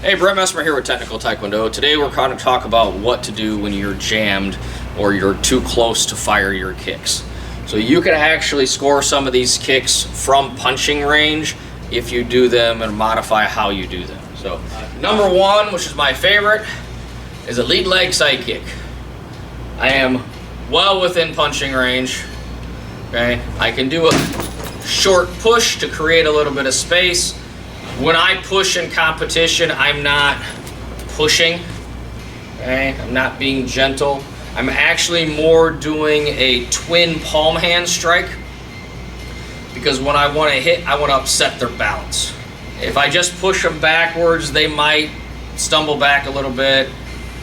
Hey, Brett Messmer here with Technical Taekwondo. Today we're going to talk about what to do when you're jammed or you're too close to fire your kicks. So you can actually score some of these kicks from punching range if you do them and modify how you do them. So number one, which is my favorite, is a lead leg side kick. I am well within punching range. Okay, I can do a short push to create a little bit of space. When I push in competition, I'm not pushing, okay? I'm not being gentle. I'm actually more doing a twin palm hand strike, because when I want to hit, I want to upset their balance. If I just push them backwards, they might stumble back a little bit,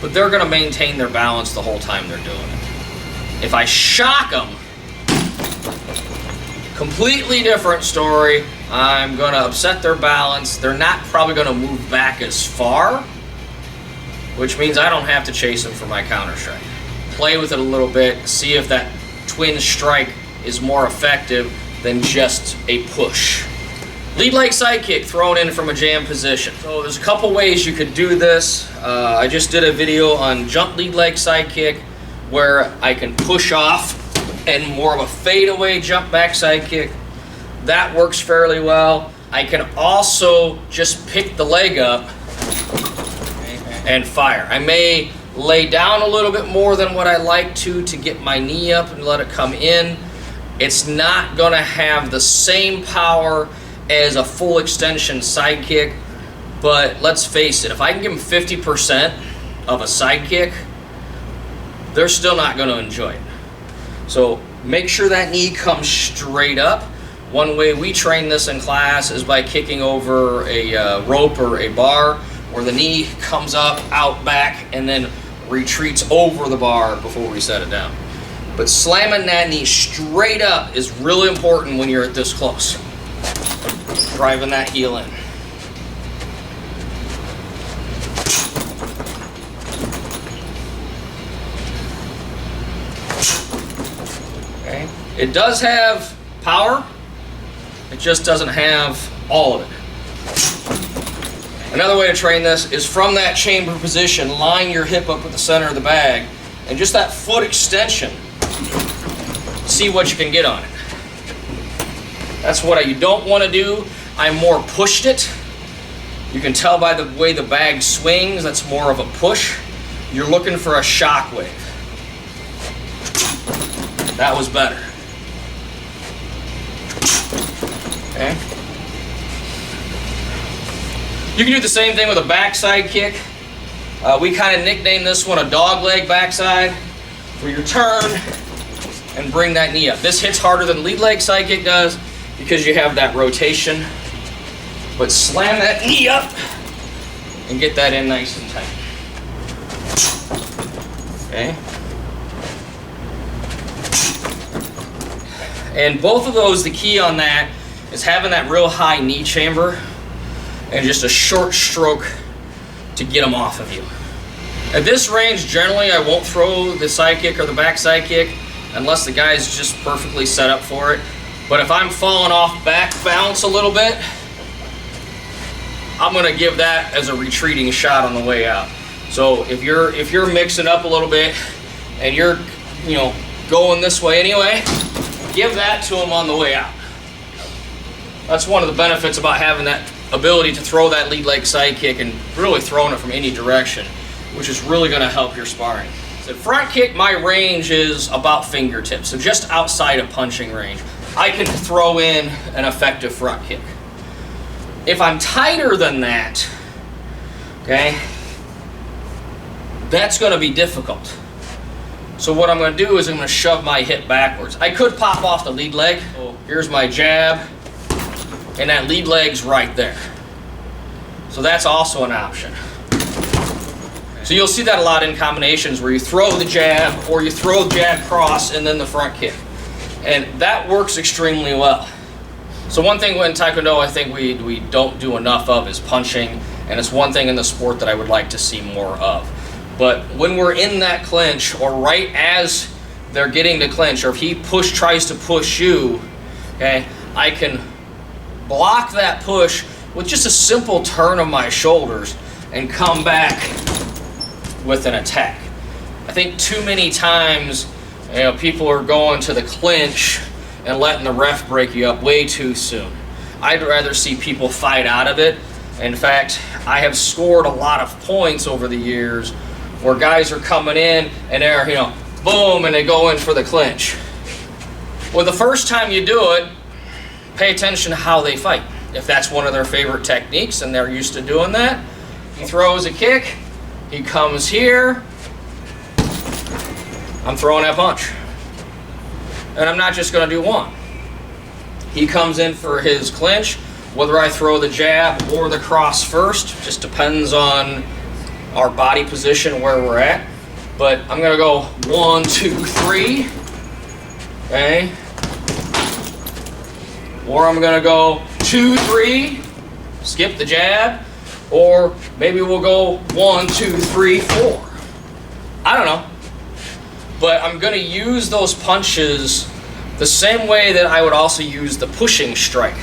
but they're going to maintain their balance the whole time they're doing it. If I shock them, completely different story. I'm going to upset their balance. They're not probably going to move back as far, which means I don't have to chase them for my counter strike. Play with it a little bit, see if that twin strike is more effective than just a push. Lead leg side kick thrown in from a jam position. So there's a couple ways you could do this. I just did a video on jump lead leg side kick where I can push off and more of a fadeaway jump back side kick. That works fairly well. I can also just pick the leg up and fire. I may lay down a little bit more than what I like to get my knee up and let it come in. It's not gonna have the same power as a full extension side kick, but let's face it, if I can give them 50% of a side kick, they're still not gonna enjoy it. So make sure that knee comes straight up. One way we train this in class is by kicking over a rope or a bar where the knee comes up, out, back, and then retreats over the bar before we set it down. But slamming that knee straight up is really important when you're at this close. Driving that heel in. Okay. It does have power. It just doesn't have all of it. Another way to train this is from that chamber position, line your hip up with the center of the bag, and just that foot extension, see what you can get on it. That's what you don't want to do. I more pushed it. You can tell by the way the bag swings, that's more of a push. You're looking for a shock wave. That was better. Okay. You can do the same thing with a backside kick. We kind of nickname this one a dog leg backside, where you turn and bring that knee up. This hits harder than lead leg side kick does because you have that rotation. But slam that knee up and get that in nice and tight. Okay. And both of those, the key on that is having that real high knee chamber and just a short stroke to get them off of you. At this range, generally I won't throw the side kick or the back side kick unless the guy's just perfectly set up for it. But if I'm falling off back balance a little bit, I'm gonna give that as a retreating shot on the way out. So if you're mixing up a little bit and you're going this way anyway, give that to him on the way out. That's one of the benefits about having that ability to throw that lead leg side kick and really throwing it from any direction, which is really going to help your sparring. So front kick, my range is about fingertips, so just outside of punching range. I can throw in an effective front kick. If I'm tighter than that, okay, that's going to be difficult. So what I'm going to do is I'm going to shove my hip backwards. I could pop off the lead leg. So here's my jab, and that lead leg's right there. So that's also an option. So you'll see that a lot in combinations where you throw the jab or you throw the jab cross and then the front kick. And that works extremely well. So one thing in Taekwondo I think we don't do enough of is punching, and it's one thing in the sport that I would like to see more of. But when we're in that clinch, or right as they're getting to clinch, or if he tries to push you, okay, I can block that push with just a simple turn of my shoulders. and come back with an attack. I think too many times, people are going to the clinch and letting the ref break you up way too soon. I'd rather see people fight out of it. In fact, I have scored a lot of points over the years where guys are coming in and they're, boom, and they go in for the clinch. Well, the first time you do it, pay attention to how they fight. If that's one of their favorite techniques and they're used to doing that, he throws a kick, he comes here, I'm throwing that punch. And I'm not just going to do one. He comes in for his clinch, whether I throw the jab or the cross first, just depends on our body position, where we're at. But I'm going to go 1, 2, 3, okay? Or I'm going to go 2, 3, skip the jab, or maybe we'll go 1, 2, 3, 4. I don't know. But I'm going to use those punches the same way that I would also use the pushing strike.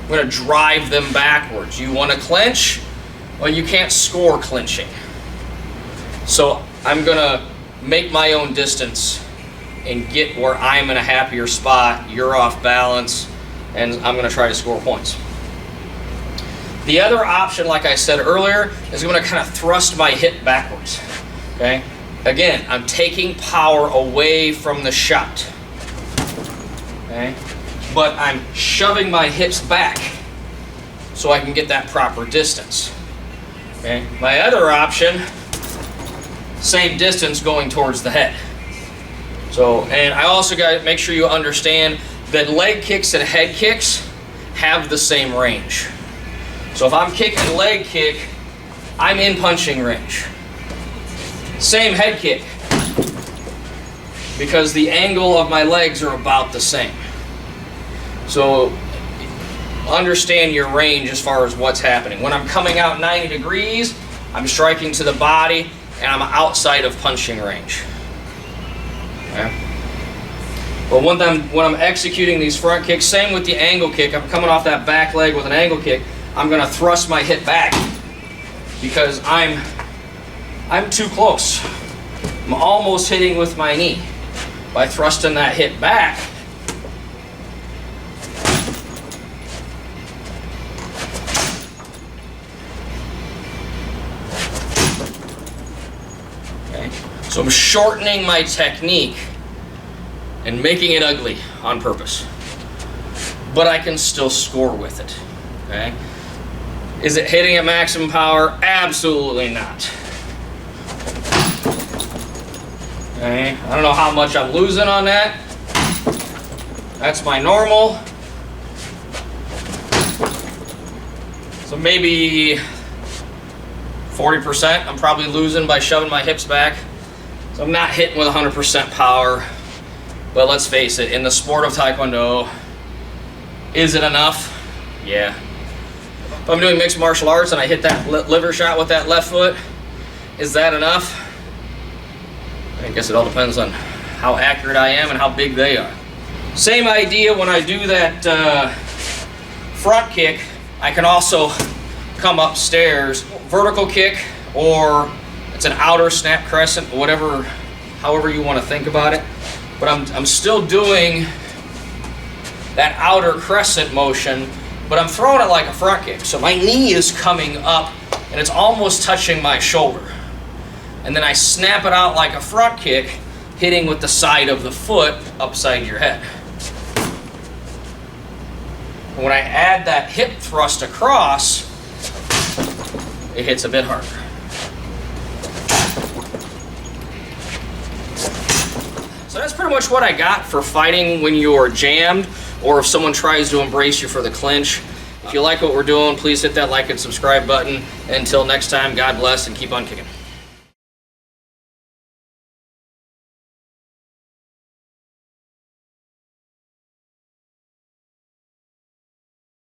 I'm going to drive them backwards. You want to clinch? Well, you can't score clinching. So I'm going to make my own distance and get where I'm in a happier spot, you're off balance, and I'm going to try to score points. The other option, like I said earlier, is I'm going to kind of thrust my hip backwards. Okay? Again, I'm taking power away from the shot. Okay? But I'm shoving my hips back so I can get that proper distance. Okay? My other option, same distance going towards the head. So, and I also got to make sure you understand that leg kicks and head kicks have the same range. So if I'm kicking leg kick, I'm in punching range. Same head kick, because the angle of my legs are about the same. So understand your range as far as what's happening. When I'm coming out 90 degrees, I'm striking to the body and I'm outside of punching range. Okay. But when I'm executing these front kicks, same with the angle kick, I'm coming off that back leg with an angle kick, I'm going to thrust my hip back because I'm too close. I'm almost hitting with my knee. By thrusting that hip back, okay. So I'm shortening my technique and making it ugly on purpose. But I can still score with it. Okay? Is it hitting at maximum power? Absolutely not. Okay, I don't know how much I'm losing on that. That's my normal. So maybe 40% I'm probably losing by shoving my hips back. So I'm not hitting with 100% power. But let's face it, in the sport of Taekwondo, is it enough? Yeah. If I'm doing mixed martial arts and I hit that liver shot with that left foot, is that enough? I guess it all depends on how accurate I am and how big they are. Same idea when I do that front kick. I can also come upstairs, vertical kick, or it's an outer snap crescent, however you want to think about it. But I'm still doing that outer crescent motion, but I'm throwing it like a front kick. So my knee is coming up and it's almost touching my shoulder. And then I snap it out like a front kick, hitting with the side of the foot upside your head. When I add that hip thrust across, it hits a bit harder. So that's pretty much what I got for fighting when you're jammed, or if someone tries to embrace you for the clinch. If you like what we're doing, please hit that like and subscribe button. Until next time, God bless and keep on kicking.